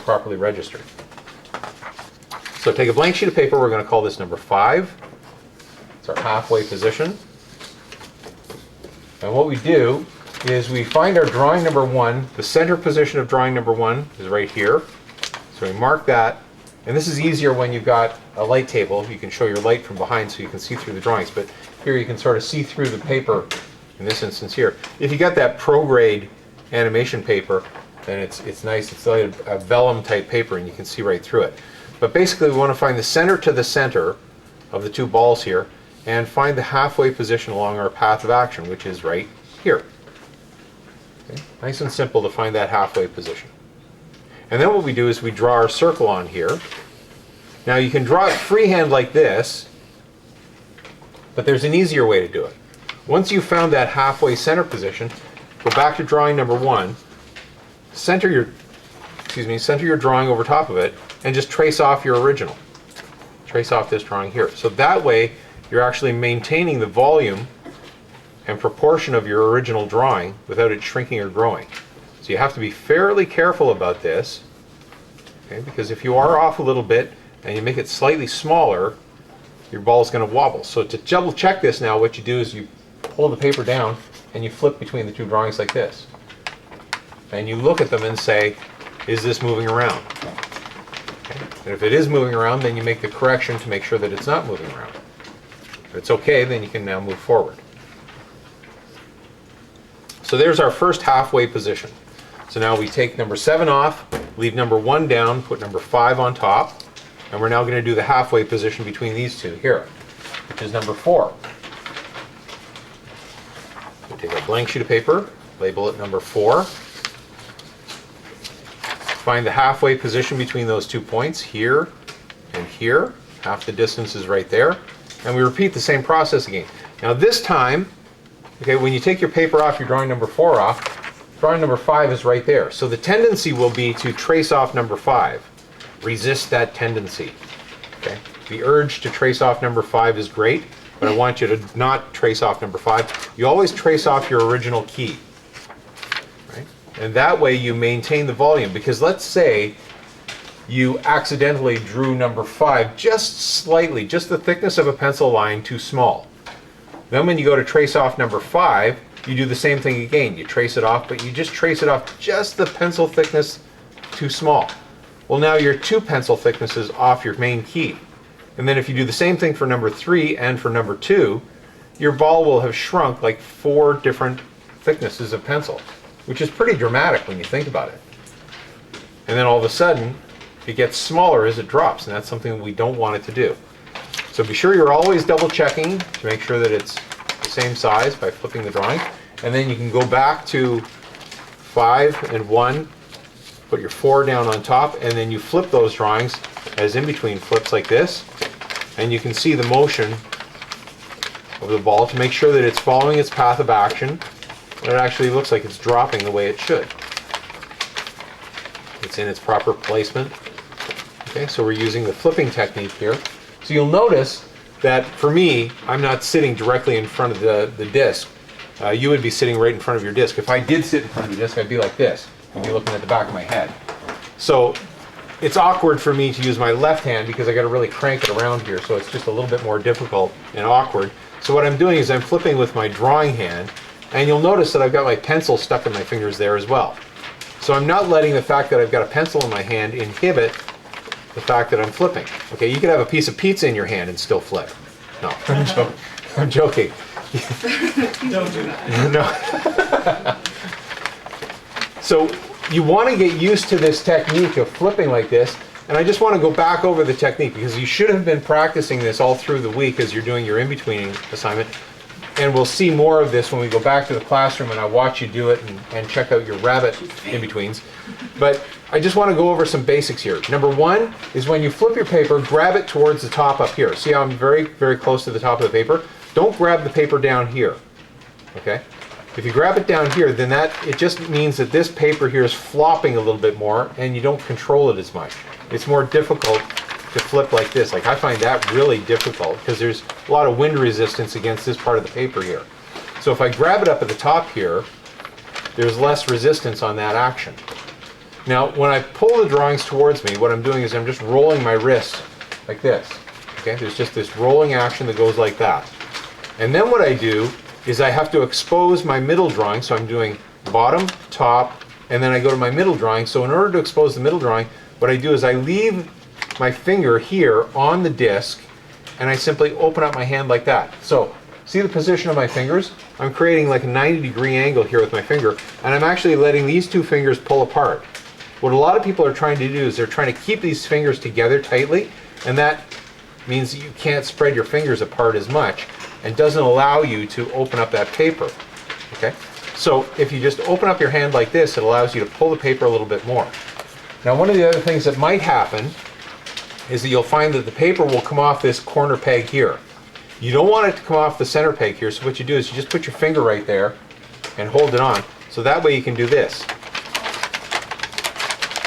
properly registered. So take a blank sheet of paper. We're going to call this number 5. It's our halfway position. And what we do is we find our drawing number 1. The center position of drawing number 1 is right here. So we mark that. And this is easier when you've got a light table. You can show your light from behind so you can see through the drawings. But here you can sort of see through the paper, in this instance here. If you got that pro-grade animation paper, then it's nice. It's like a vellum type paper and you can see right through it. But basically we want to find the center to the center of the two balls here and find the halfway position along our path of action, which is right here. Okay? Nice and simple to find that halfway position. And then what we do is we draw our circle on here. Now you can draw it freehand like this, but there's an easier way to do it. Once you've found that halfway center position, go back to drawing number 1, center your drawing over top of it, and just trace off your original. Trace off this drawing here. So that way you're actually maintaining the volume and proportion of your original drawing without it shrinking or growing. So you have to be fairly careful about this, okay? Because if you are off a little bit and you make it slightly smaller, your ball is going to wobble. So to double check this now, what you do is you pull the paper down and you flip between the two drawings like this. And you look at them and say, is this moving around? Okay. And if it is moving around, then you make the correction to make sure that it's not moving around. If it's okay, then you can now move forward. So there's our first halfway position. So now we take number 7 off, leave number 1 down, put number 5 on top, and we're now going to do the halfway position between these two here, which is number 4. So take a blank sheet of paper, label it number 4. Find the halfway position between those 2 points, here and here. Half the distance is right there. And we repeat the same process again. Now this time, okay, when you take your paper off, you're drawing number 4 off, drawing number 5 is right there. So the tendency will be to trace off number 5. Resist that tendency. Okay? The urge to trace off number 5 is great, but I want you to not trace off number 5. You always trace off your original key. Right? And that way you maintain the volume, because let's say you accidentally drew number 5 just slightly, just the thickness of a pencil line too small. Then when you go to trace off number 5, you do the same thing again. You trace it off, but you just trace it off just the pencil thickness too small. Well, now you're 2 pencil thicknesses off your main key. And then if you do the same thing for number 3 and for number 2, your ball will have shrunk like 4 different thicknesses of pencil, which is pretty dramatic when you think about it. And then all of a sudden, it gets smaller as it drops, and that's something we don't want it to do. So be sure you're always double checking to make sure that it's the same size by flipping the drawing. And then you can go back to 5 and 1, put your 4 down on top, and then you flip those drawings as in between flips like this, and you can see the motion of the ball to make sure that it's following its path of action, and it actually looks like it's dropping the way it should. It's in its proper placement. Okay, so we're using the flipping technique here. So you'll notice that for me, I'm not sitting directly in front of the disc. You would be sitting right in front of your disc. If I did sit in front of the disc, I'd be like this. I'd be looking at the back of my head. So it's awkward for me to use my left hand because I got to really crank it around here, so it's just a little bit more difficult and awkward. So what I'm doing is I'm flipping with my drawing hand, and you'll notice that I've got my pencil stuck in my fingers there as well. So I'm not letting the fact that I've got a pencil in my hand inhibit the fact that I'm flipping. Okay, you could have a piece of pizza in your hand and still flip. No, I'm joking. Don't do that. No. So you want to get used to this technique of flipping like this, and I just want to go back over the technique because you should have been practicing this all through the week as you're doing your in-betweening assignment, and we'll see more of this when we go back to the classroom and I watch you do it and check out your rabbit in-betweens. But I just want to go over some basics here. Number 1 is when you flip your paper, grab it towards the top up here. See how I'm very, very close to the top of the paper? Don't grab the paper down here, okay? If you grab it down here, then it just means that this paper here is flopping a little bit more and you don't control it as much. It's more difficult to flip like this. Like I find that really difficult because there's a lot of wind resistance against this part of the paper here. So if I grab it up at the top here, there's less resistance on that action. Now, when I pull the drawings towards me, what I'm doing is I'm just rolling my wrist like this. Okay, there's just this rolling action that goes like that. And then what I do is I have to expose my middle drawing, so I'm doing bottom, top, and then I go to my middle drawing. So in order to expose the middle drawing, what I do is I leave my finger here on the disc, and I simply open up my hand like that. So, see the position of my fingers? I'm creating like a 90-degree angle here with my finger, and I'm actually letting these two fingers pull apart. What a lot of people are trying to do is they're trying to keep these fingers together tightly, and that means you can't spread your fingers apart as much, and doesn't allow you to open up that paper. Okay? So if you just open up your hand like this, it allows you to pull the paper a little bit more. Now, one of the other things that might happen is that you'll find that the paper will come off this corner peg here. You don't want it to come off the center peg here, so what you do is you just put your finger right there and hold it on. So that way you can do this.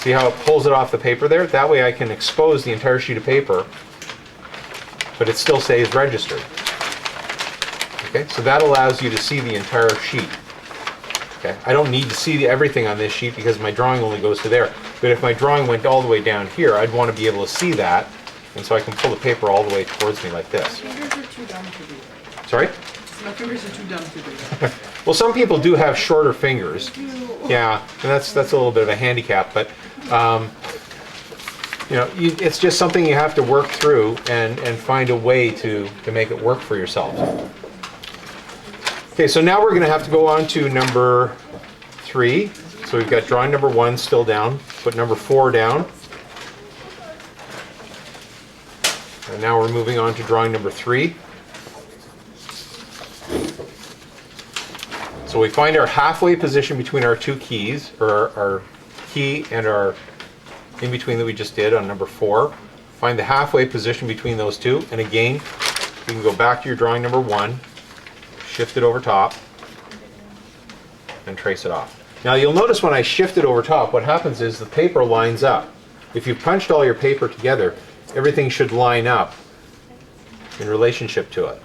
See how it pulls it off the paper there? That way I can expose the entire sheet of paper, but it still stays registered. Okay, so that allows you to see the entire sheet. Okay, I don't need to see everything on this sheet because my drawing only goes to there. But if my drawing went all the way down here, I'd want to be able to see that, and so I can pull the paper all the way towards me like this. My fingers are too dumb to do that. Sorry? My fingers are too dumb to do that. Well, some people do have shorter fingers. Yeah, and that's a little bit of a handicap, but you know, it's just something you have to work through and find a way to make it work for yourself. Okay, so now we're going to have to go on to number 3. So we've got drawing number 1 still down. Put number 4 down. And now we're moving on to drawing number 3. So we find our halfway position between our two keys, or our key and our in between that we just did on number 4. Find the halfway position between those two, and again, you can go back to your drawing number 1, shift it over top, and trace it off. Now you'll notice when I shift it over top, what happens is the paper lines up. If you've punched all your paper together, everything should line up in relationship to it.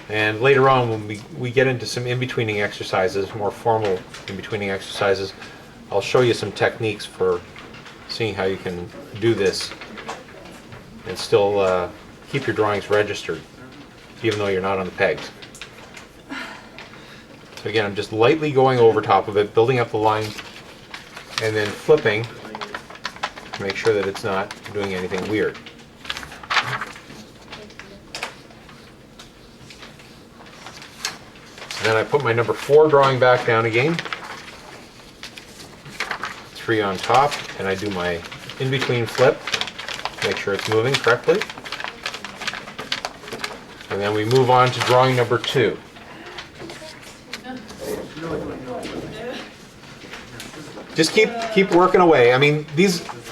And later on, when we get into some in-betweening exercises, more formal in-betweening exercises, I'll show you some techniques for seeing how you can do this and still keep your drawings registered, even though you're not on the pegs. So again, I'm just lightly going over top of it, building up the line, and then flipping to make sure that it's not doing anything weird. Then I put my number 4 drawing back down again, 3 on top, and I do my in-between flip, make sure it's moving correctly. And then we move on to drawing number 2. Just keep working away. I mean,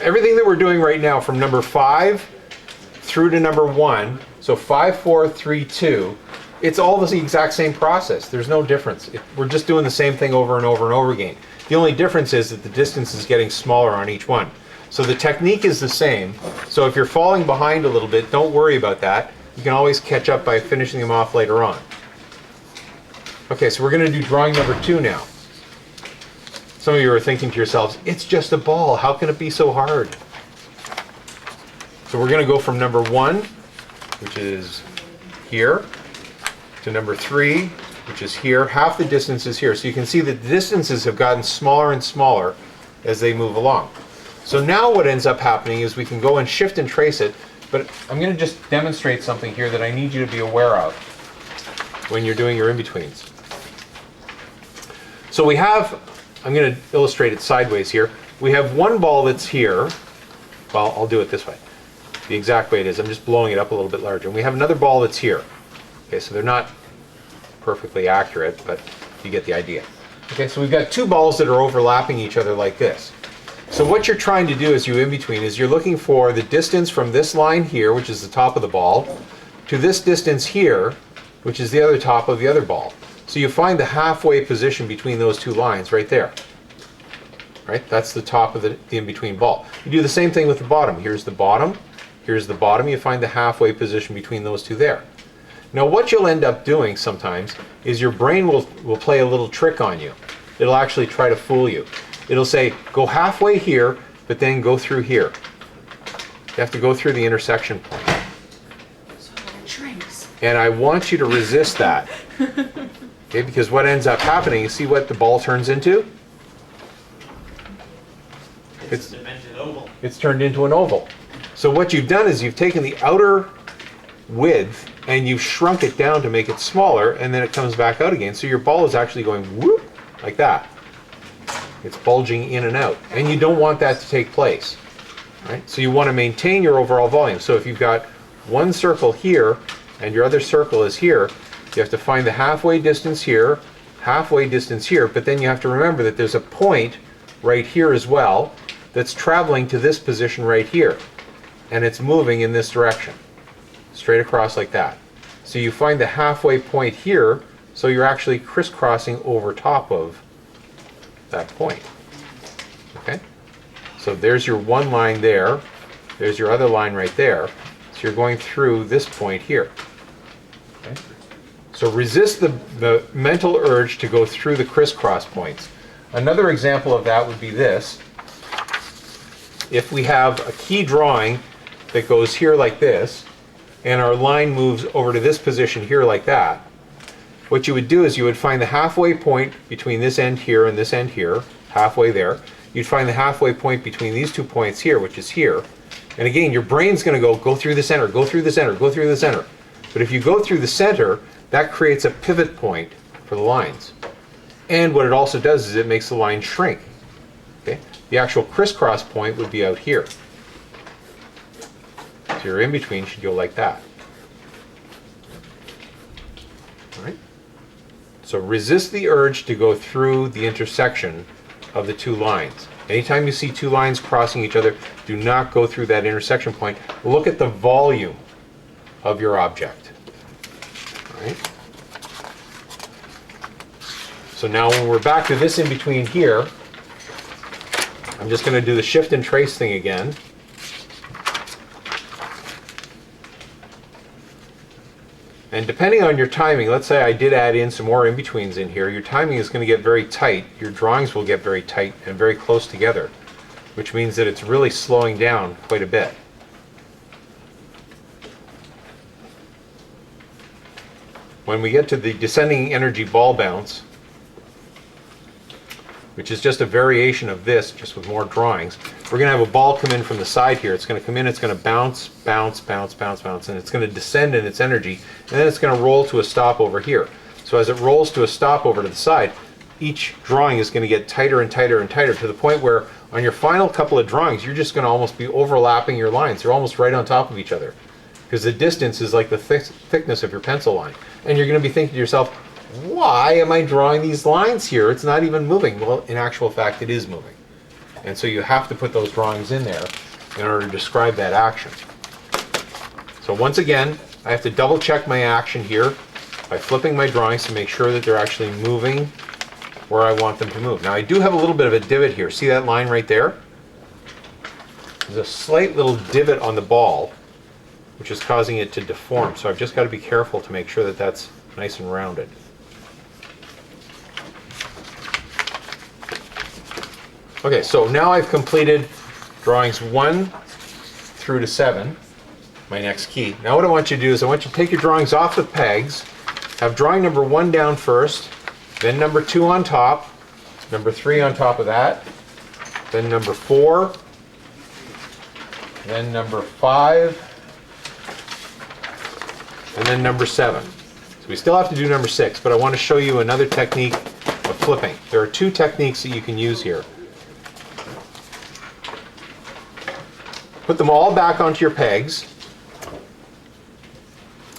everything that we're doing right now from number 5 through to number 1, so 5, 4, 3, 2, it's all the exact same process. There's no difference. We're just doing the same thing over and over and over again. The only difference is that the distance is getting smaller on each one. So the technique is the same. So if you're falling behind a little bit, don't worry about that. You can always catch up by finishing them off later on. Okay, so we're going to do drawing number 2 now. Some of you are thinking to yourselves, it's just a ball. How can it be so hard? So we're going to go from number 1, which is here, to number 3, which is here. Half the distance is here. So you can see that the distances have gotten smaller and smaller as they move along. So now what ends up happening is we can go and shift and trace it, but I'm going to just demonstrate something here that I need you to be aware of when you're doing your in-betweens. So we have, I'm going to illustrate it sideways here. We have one ball that's here. Well, I'll do it this way. The exact way it is. I'm just blowing it up a little bit larger. And we have another ball that's here. Okay, so they're not perfectly accurate, but you get the idea. Okay, so we've got 2 balls that are overlapping each other like this. So what you're trying to do as you in between is you're looking for the distance from this line here, which is the top of the ball, to this distance here, which is the other top of the other ball. So you find the halfway position between those 2 lines right there. Right? That's the top of the in-between ball. You do the same thing with the bottom. Here's the bottom. Here's the bottom. You find the halfway position between those 2 there. Now what you'll end up doing sometimes is your brain will play a little trick on you. It'll actually try to fool you. it'll say go halfway here, but then go through here. You have to go through the intersection point. So it shrinks. And I want you to resist that. Okay, because what ends up happening, you see what the ball turns into? It's turned into an oval. So what you've done is you've taken the outer width and you've shrunk it down to make it smaller, and then it comes back out again. So your ball is actually going whoop, like that. It's bulging in and out. And you don't want that to take place. Right? So you want to maintain your overall volume. So if you've got one circle here and your other circle is here, you have to find the halfway distance here, but then you have to remember that there's a point right here as well that's traveling to this position right here. And it's moving in this direction, straight across like that. So you find the halfway point here, so you're actually crisscrossing over top of that point. Okay? So there's your one line there, there's your other line right there, so you're going through this point here. Okay? So resist the mental urge to go through the crisscross points. Another example of that would be this. If we have a key drawing that goes here like this, and our line moves over to this position here like that, what you would do is you would find the halfway point between this end here and this end here, halfway there. You'd find the halfway point between these 2 points here, which is here. And again, your brain's going to go through the center, go through the center, go through the center. But if you go through the center, that creates a pivot point for the lines. And what it also does is it makes the line shrink. Okay? The actual crisscross point would be out here. So your in-between should go like that. All right? So resist the urge to go through the intersection of the two lines. Anytime you see two lines crossing each other, do not go through that intersection point. Look at the volume of your object. All right? So now when we're back to this in-between here, I'm just going to do the shift and trace thing again. And depending on your timing, let's say I did add in some more in-betweens in here, your timing is going to get very tight. Your drawings will get very tight and very close together, which means that it's really slowing down quite a bit. When we get to the descending energy ball bounce, which is just a variation of this, just with more drawings, we're going to have a ball come in from the side here. It's going to come in, it's going to bounce, bounce, bounce, bounce, bounce, and it's going to descend in its energy, and then it's going to roll to a stop over here. So as it rolls to a stop over to the side, each drawing is going to get tighter and tighter and tighter, to the point where on your final couple of drawings, you're just going to almost be overlapping your lines. They're almost right on top of each other, because the distance is like the thickness of your pencil line. And you're going to be thinking to yourself, why am I drawing these lines here? It's not even moving. Well, in actual fact, it is moving. And so you have to put those drawings in there in order to describe that action. So once again, I have to double check my action here by flipping my drawings to make sure that they're actually moving where I want them to move. Now I do have a little bit of a divot here. See that line right there? There's a slight little divot on the ball, which is causing it to deform. So I've just got to be careful to make sure that that's nice and rounded. Okay, so now I've completed drawings 1 through to 7, my next key. Now what I want you to do is I want you to take your drawings off the pegs, have drawing number 1 down first, then number 2 on top, number 3 on top of that, then number 4, then number 5, and then number 7. So we still have to do number 6, but I want to show you another technique of flipping. There are 2 techniques that you can use here. Put them all back onto your pegs.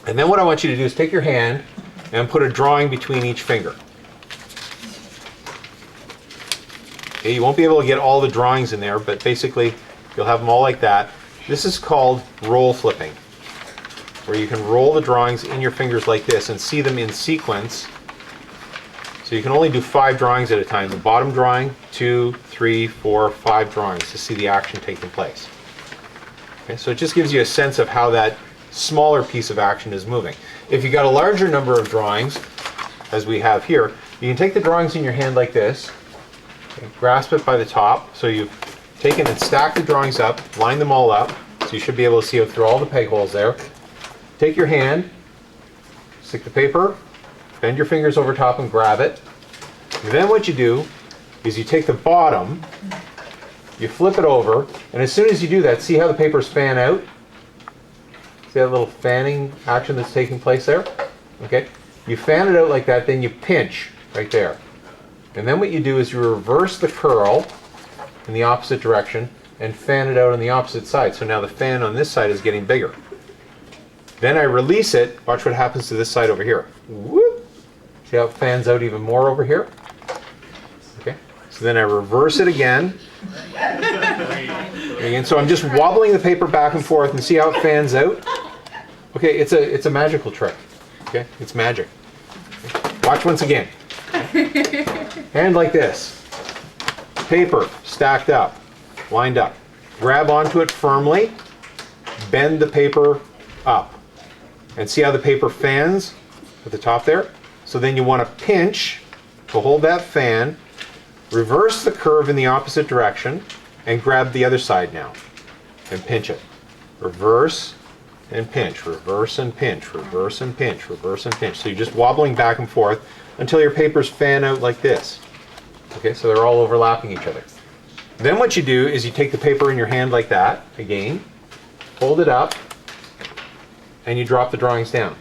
And then what I want you to do is take your hand and put a drawing between each finger. Okay, you won't be able to get all the drawings in there, but basically you'll have them all like that. This is called roll flipping, where you can roll the drawings in your fingers like this and see them in sequence. So you can only do 5 drawings at a time. The bottom drawing, 2, 3, 4, 5 drawings to see the action taking place. Okay, so it just gives you a sense of how that smaller piece of action is moving. If you got a larger number of drawings, as we have here, you can take the drawings in your hand like this, Okay, grasp it by the top. So you've taken and stacked the drawings up, lined them all up, so you should be able to see through all the peg holes there. Take your hand, stick the paper, bend your fingers over top and grab it. And then what you do is you take the bottom, you flip it over, and as soon as you do that, see how the papers fan out? See that little fanning action that's taking place there? Okay. You fan it out like that, then you pinch right there. And then what you do is you reverse the curl in the opposite direction and fan it out on the opposite side. So now the fan on this side is getting bigger. Then I release it. Watch what happens to this side over here. Whoop. See how it fans out even more over here? Okay. So then I reverse it again. And so I'm just wobbling the paper back and forth and see how it fans out. Okay, it's a magical trick. Okay, it's magic. Okay. Watch once again. Hand like this. Paper stacked up, lined up. Grab onto it firmly. Bend the paper up. And see how the paper fans at the top there? So then you want to pinch to hold that fan. Reverse the curve in the opposite direction and grab the other side now and pinch it. Reverse and pinch, reverse and pinch, reverse and pinch, reverse and pinch. So you're just wobbling back and forth until your papers fan out like this. Okay, so they're all overlapping each other. Then what you do is you take the paper in your hand like that, again, hold it up, and you drop the drawings down.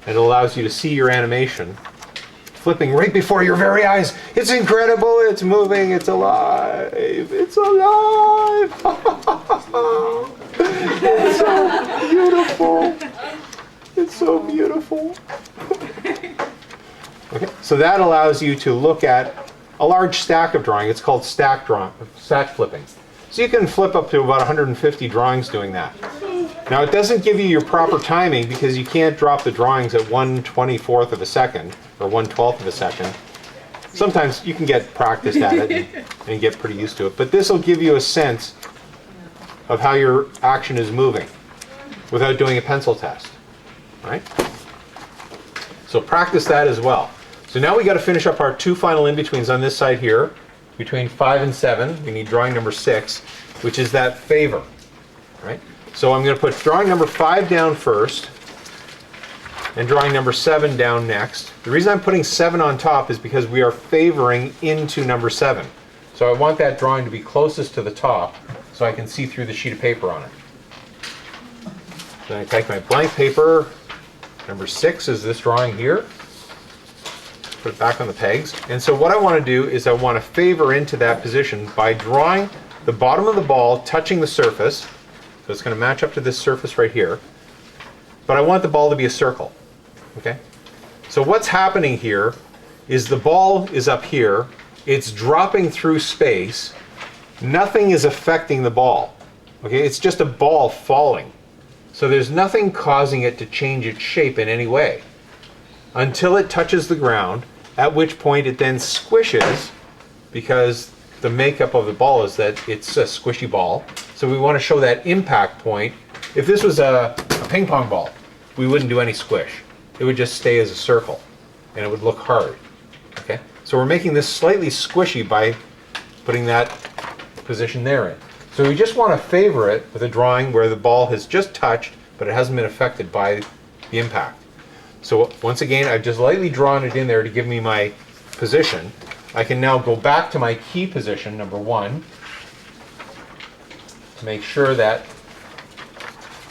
It allows you to see your animation flipping right before your very eyes. It's incredible, it's moving, it's alive, it's alive. It's so beautiful. It's so beautiful. Okay, so that allows you to look at a large stack of drawing. It's called stack flipping. So you can flip up to about 150 drawings doing that. Now it doesn't give you your proper timing because you can't drop the drawings at 1/24th of a second or 1/12th of a second. Sometimes you can get practiced at it and get pretty used to it, but this will give you a sense of how your action is moving without doing a pencil test. Right? So practice that as well. So now we got to finish up our two final in-betweens on this side here. Between 5 and 7, we need drawing number 6, which is that favor. Right? So I'm going to put drawing number 5 down first and drawing number 7 down next. The reason I'm putting 7 on top is because we are favoring into number 7. So I want that drawing to be closest to the top so I can see through the sheet of paper on it. Then I take my blank paper. Number 6 is this drawing here. Put it back on the pegs. And so what I want to do is I want to favor into that position by drawing the bottom of the ball touching the surface. So it's going to match up to this surface right here. But I want the ball to be a circle. Okay? So what's happening here is the ball is up here. It's dropping through space. Nothing is affecting the ball. Okay? It's just a ball falling. So there's nothing causing it to change its shape in any way until it touches the ground, at which point it then squishes because the makeup of the ball is that it's a squishy ball. So we want to show that impact point. If this was a ping pong ball, we wouldn't do any squish. It would just stay as a circle and it would look hard. Okay? So we're making this slightly squishy by putting that position there in. So we just want to favor it with a drawing where the ball has just touched, but it hasn't been affected by the impact. So once again, I've just lightly drawn it in there to give me my position. I can now go back to my key position, number 1, to make sure that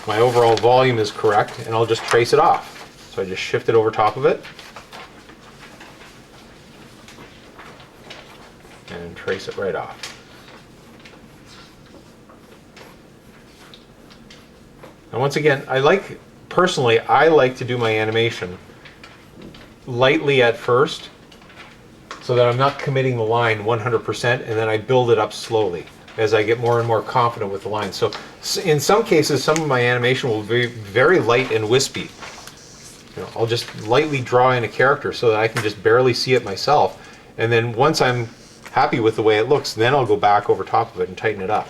my overall volume is correct, and I'll just trace it off. So I just shift it over top of it, and trace it right off. And once again, personally, I like to do my animation lightly at first so that I'm not committing the line 100% and then I build it up slowly as I get more and more confident with the line. So in some cases, some of my animation will be very light and wispy. I'll just lightly draw in a character so that I can just barely see it myself. And then once I'm happy with the way it looks, then I'll go back over top of it and tighten it up.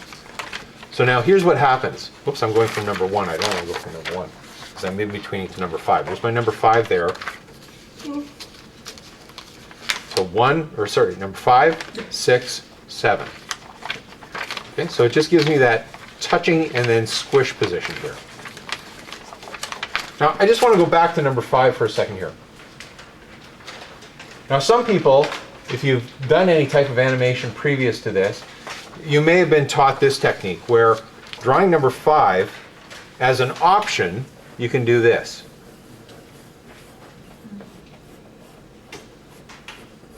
So now here's what happens. Whoops, I'm going from number 1. I don't want to go from number 1 because I'm in between to number 5. There's my number 5 there. So number 5, 6, 7. Okay, so it just gives me that touching and then squish position here. Now, I just want to go back to number 5 for a second here. Now, some people, if you've done any type of animation previous to this, you may have been taught this technique where drawing number 5, as an option, you can do this.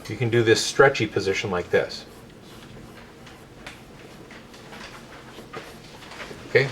You can do this stretchy position like this.